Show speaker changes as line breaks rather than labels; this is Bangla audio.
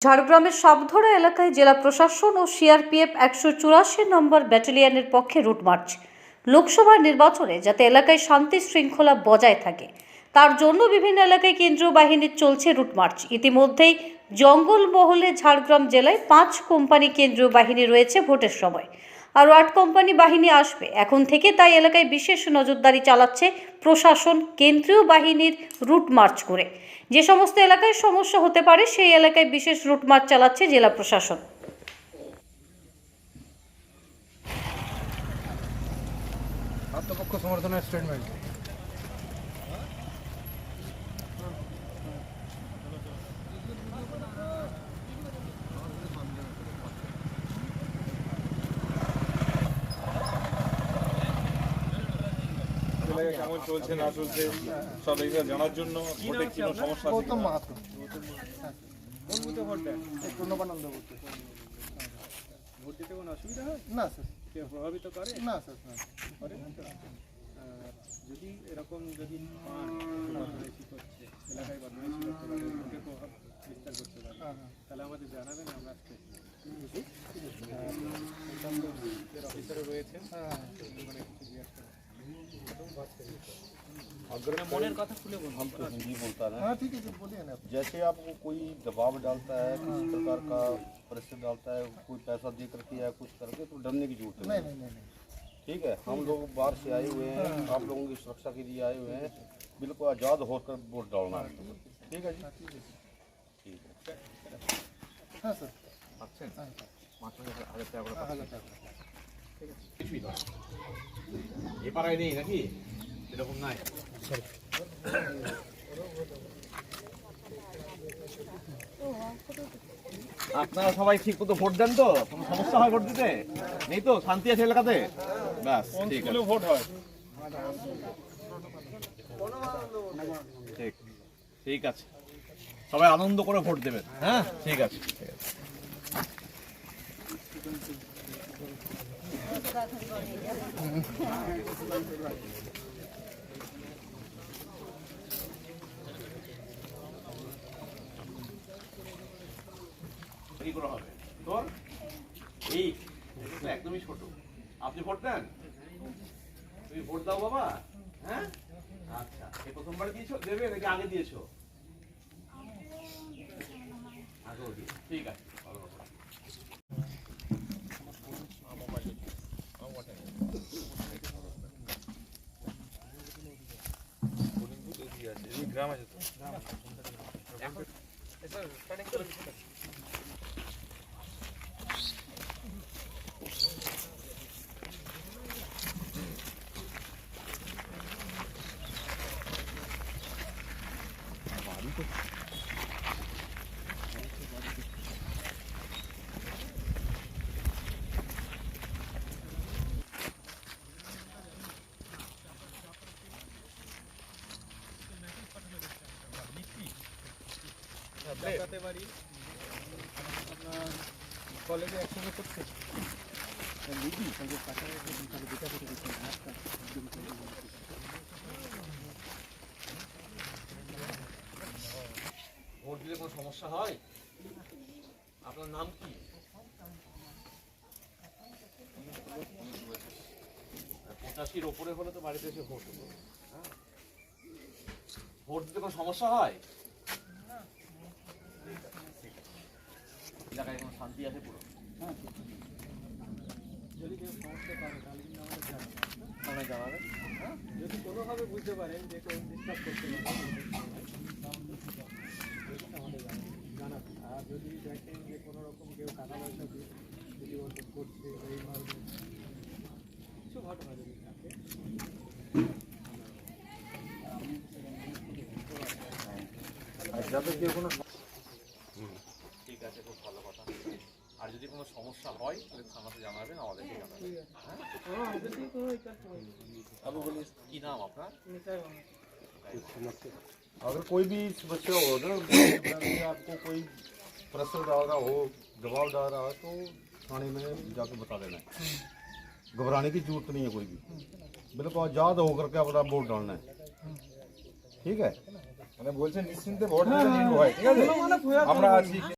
ঝাড়গ্রামের সাবধরা এলাকায় জেলা প্রশাসন ও সিআরপিএফ ১৮৪ নম্বর ব্যাটালিয়নের পক্ষে রুট মার্চ। লোকসভা নির্বাচনে যাতে এলাকায় শান্তি শৃঙ্খলা বজায় থাকে তার জন্য বিভিন্ন এলাকায় কেন্দ্রীয় বাহিনীর চলছে রুট মার্চ। ইতিমধ্যেই জঙ্গলমহলে ঝাড়গ্রাম জেলায় ৫ কোম্পানি কেন্দ্রীয় বাহিনী রয়েছে ভোটের সময়, আরও ৮ কোম্পানি বাহিনী আসবে এখন থেকে। তাই এলাকায় বিশেষ নজরদারি চালাচ্ছে প্রশাসন কেন্দ্রীয় বাহিনীর রুট মার্চ করে। যে সমস্ত এলাকায় সমস্যা হতে পারে সেই এলাকায় বিশেষ রুট মার্চ চালাচ্ছে জেলা প্রশাসন।
আত্মপক্ষ সমর্থনের স্টেটমেন্ট।
কেমন চলছে না চলছে সব এইগুলো জানার জন্য ভোটে কি কোনো সমস্যা আছে
গৌতম মাহাতো কোন বুথে ভোট দেন? পূর্ণবানন্দ বুথে।
ভোট দিতে কোনো অসুবিধা হয়
না স্যার,
কেউ প্রভাবিত করে
না স্যার, না
করে না তো? যদি এরকম যদি পান বদমাইশি করছে এলাকায় বদমাইশি করতে পারে ভোটের প্রভাব বিস্তার করতে পারে তাহলে আমাদের জানাবেন, আমরা অফিসারও রয়েছেন মানে কিছু জিজ্ঞাসা করেন। মনের কথা খুলে বলুন।
हम तो हिंदी बोलता है।
हाँ ठीक है सर, बोलिए ना।
जैसे आपको कोई दबाव डालता है, किसी प्रकार का प्रेशर डालता है, कोई पैसा दे करके या कुछ करके, तो डरने की जरूरत
नहीं
नहीं।
नहीं नहीं
ठीक है, हम लोग बाहर से आए हुए हैं, आप लोगों की सुरक्षा के लिए आए हुए हैं, बिल्कुल आज़ाद होकर वोट डालना है। ठीक है जी, ठीक है।
हाँ सर,
এ পাড়ায় নেই নাকি এরকম নাই।
আপনারা সবাই ঠিক মতো ভোট দেন তো? কোনো সমস্যা হয় ভোট দিতে? নেই তো? শান্তি আছে এলাকাতে? ব্যাস, ঠিক আছে।
ভোট হয়
ঠিক ঠিক আছে, সবাই আনন্দ করে ভোট দেবেন। হ্যাঁ ঠিক আছে, ঠিক আছে। কি করে হবে তোর? এই একদমই ছোট। আপনি ভোট দেন? তুমি ভোট দাও বাবা। হ্যাঁ আচ্ছা, এই প্রথমবার দিয়েছো, দেবে নাকি আগে দিয়েছো? আগেও দিয়েছো, ঠিক আছে, ভালো কথা।
গ্রাম আছে তো
দেখাতে পারি। আপনার কলেজে একসঙ্গে করছে
ভোট দিলে কোনো সমস্যা হয়? আপনার নাম কি? 85-র ওপরে হলে তো বাড়িতে এসে ভোট হতো। হ্যাঁ, ভোট দিতে কোনো সমস্যা হয়? এলাকায় কোনো শান্তি আছে পুরো?
যদি কেউ সমস্যা পারে তাহলে কিন্তু আমাদের জানাবেন।
আপনারা জানাবেন।
যদি কোনোভাবে বুঝতে পারেন যে কেউ ডিস্টার্ব করতে পারে আমাদের জানাবেন। আর যদি দেখেন যে কোনো রকম কেউ টাকা পয়সা দিয়ে বিলিবর্তন করছে এই ধরনের কিছু ঘটনা যদি থাকে
যাতে কেউ কোনো
ঠিক আছে, খুব ভালো কথা। আর যদি কোনো সমস্যা হয় তাহলে থানাতে জানাবেন, আমাদেরকে জানাবেন।
अब बोलिए
কি নাম আপনার?
अगर कोई भी समस्या हो ना, आपको कोई प्रेशर डाल रहा हो, दबाव डाल रहा हो, तो थाने में जाकर बता देना है। घबराने की जरूरत नहीं है कोई भी, बिल्कुल आज़ाद होकर के अपना वोट डालना है। ठीक है,
মানে বলছেন নিশ্চিন্তে ভোট দিতে নির্ভয়। ঠিক আছে, আমরা আছি।